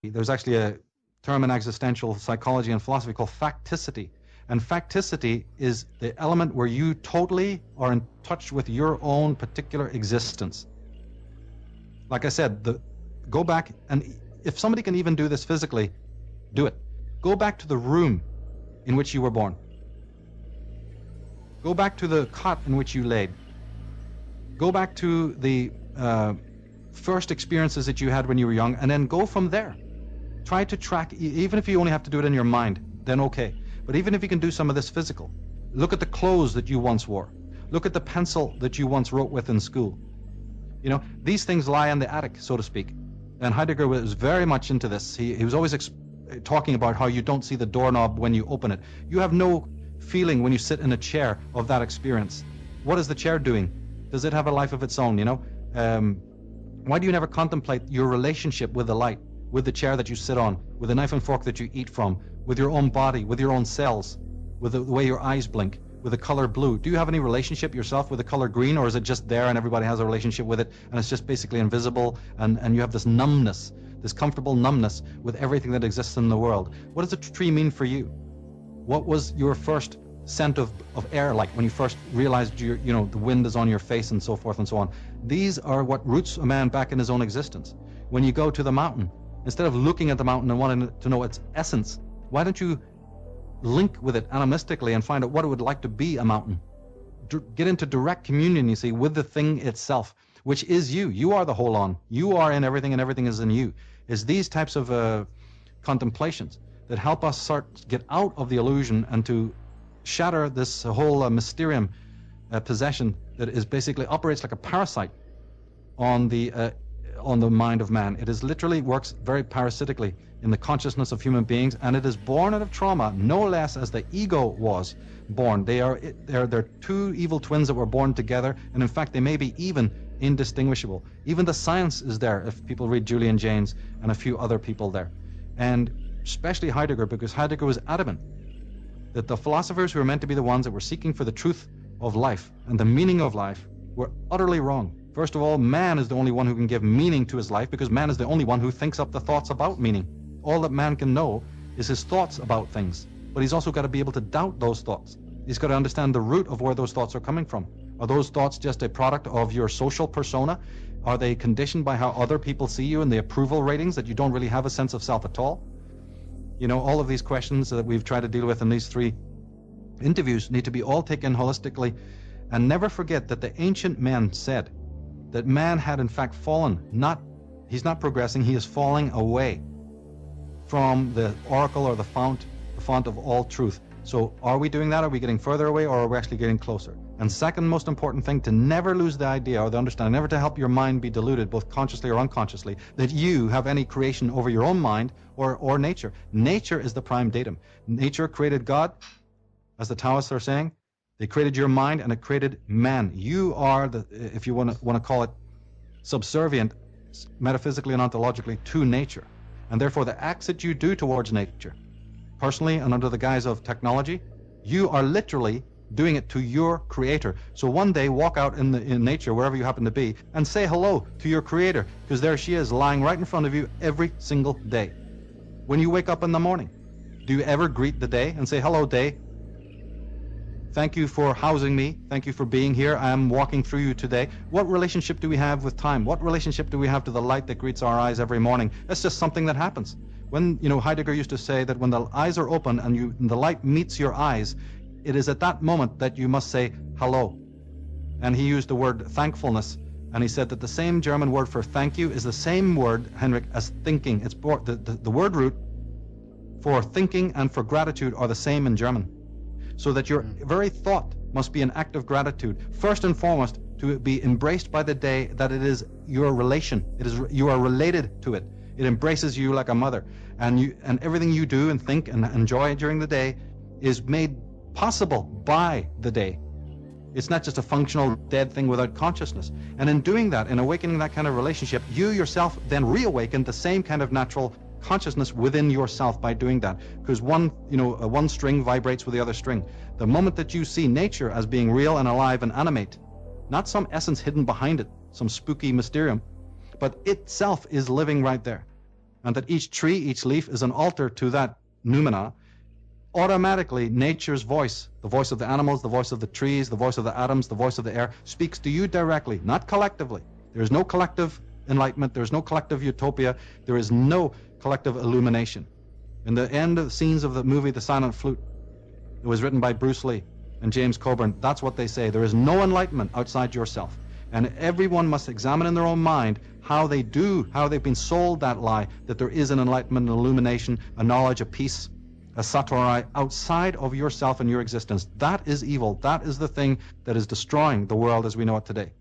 There's actually a term in existential psychology and philosophy called facticity. And facticity is the element where you totally are in touch with your own particular existence. Like I said, go back, and if somebody can even do this physically, do it. Go back to the room in which you were born. Go back to the cot in which you laid. Go back to the first experiences that you had when you were young, and then go from there. Try to track, even if you only have to do it in your mind, then okay. But even if you can do some of this physical, look at the clothes that you once wore. Look at the pencil that you once wrote with in school. You know, these things lie in the attic, so to speak. And Heidegger was very much into this. He was always talking about how you don't see the doorknob when you open it. You have no feeling when you sit in a chair of that experience. What is the chair doing? Does it have a life of its own, you know? Why do you never contemplate your relationship with the light, with the chair that you sit on, with the knife and fork that you eat from, with your own body, with your own cells, with the way your eyes blink, with the color blue? Do you have any relationship yourself with the color green, or is it just there and everybody has a relationship with it and it's just basically invisible, and you have this numbness, this comfortable numbness with everything that exists in the world? What does a tree mean for you? What was your first scent of air like when you first realized the wind is on your face and so forth and so on? These are what roots a man back in his own existence. When you go to the mountain, instead of looking at the mountain and wanting to know its essence, why don't you link with it animistically and find out what it would like to be a mountain? Get into direct communion, you see, with the thing itself, which is you. You are the whole on. You are in everything and everything is in you. It's these types of contemplations that help us start to get out of the illusion and to shatter this whole mysterium possession that is basically operates like a parasite on the mind of man. It is literally works very parasitically in the consciousness of human beings, and it is born out of trauma, no less as the ego was born. They're two evil twins that were born together, and in fact they may be even indistinguishable. Even the science is there if people read Julian Jaynes and a few other people there, and especially Heidegger, because Heidegger was adamant that the philosophers who were meant to be the ones that were seeking for the truth of life and the meaning of life were utterly wrong. First of all, man is the only one who can give meaning to his life, because man is the only one who thinks up the thoughts about meaning. All that man can know is his thoughts about things, but he's also got to be able to doubt those thoughts. He's got to understand the root of where those thoughts are coming from. Are those thoughts just a product of your social persona? Are they conditioned by how other people see you and the approval ratings, that you don't really have a sense of self at all? You know, all of these questions that we've tried to deal with in these 3 interviews need to be all taken holistically, and never forget that the ancient men said that man had in fact fallen. He's not progressing, he is falling away from the oracle or the font of all truth. So are we doing that? Are we getting further away, or are we actually getting closer? And second most important thing, to never lose the idea or the understanding, never to help your mind be deluded, both consciously or unconsciously, that you have any creation over your own mind or nature. Nature is the prime datum. Nature created God, as the Taoists are saying. They created your mind, and it created man. You are the, if you want to call it, subservient metaphysically and ontologically to nature. And therefore the acts that you do towards nature, personally and under the guise of technology, you are literally doing it to your creator. So one day walk out in nature, wherever you happen to be, and say hello to your creator, because there she is lying right in front of you every single day. When you wake up in the morning, do you ever greet the day and say, hello day, thank you for housing me, thank you for being here, I am walking through you today? What relationship do we have with time? What relationship do we have to the light that greets our eyes every morning? That's just something that happens. When, Heidegger used to say that when the eyes are open and the light meets your eyes, it is at that moment that you must say hello. And he used the word thankfulness, and he said that the same German word for thank you is the same word, Henrik, as thinking. It's the word root for thinking and for gratitude are the same in German. So that your very thought must be an act of gratitude, first and foremost, to be embraced by the day that it is your relation. You are related to it. It embraces you like a mother, and everything you do and think and enjoy during the day is made possible by the day. It's not just a functional dead thing without consciousness. And in doing that, in awakening that kind of relationship, you yourself then reawaken the same kind of natural consciousness within yourself by doing that, because one string vibrates with the other string. The moment that you see nature as being real and alive and animate, not some essence hidden behind it, some spooky mysterium, but itself is living right there. and that each tree, each leaf is an altar to that noumena, automatically nature's voice, the voice of the animals, the voice of the trees, the voice of the atoms, the voice of the air, speaks to you directly, not collectively. There is no collective enlightenment, there is no collective utopia, there is no collective illumination. In the end of the scenes of the movie The Silent Flute, it was written by Bruce Lee and James Coburn, that's what they say. There is no enlightenment outside yourself. And everyone must examine in their own mind how they've been sold that lie, that there is an enlightenment, an illumination, a knowledge, a peace, a satori outside of yourself and your existence. That is evil. That is the thing that is destroying the world as we know it today.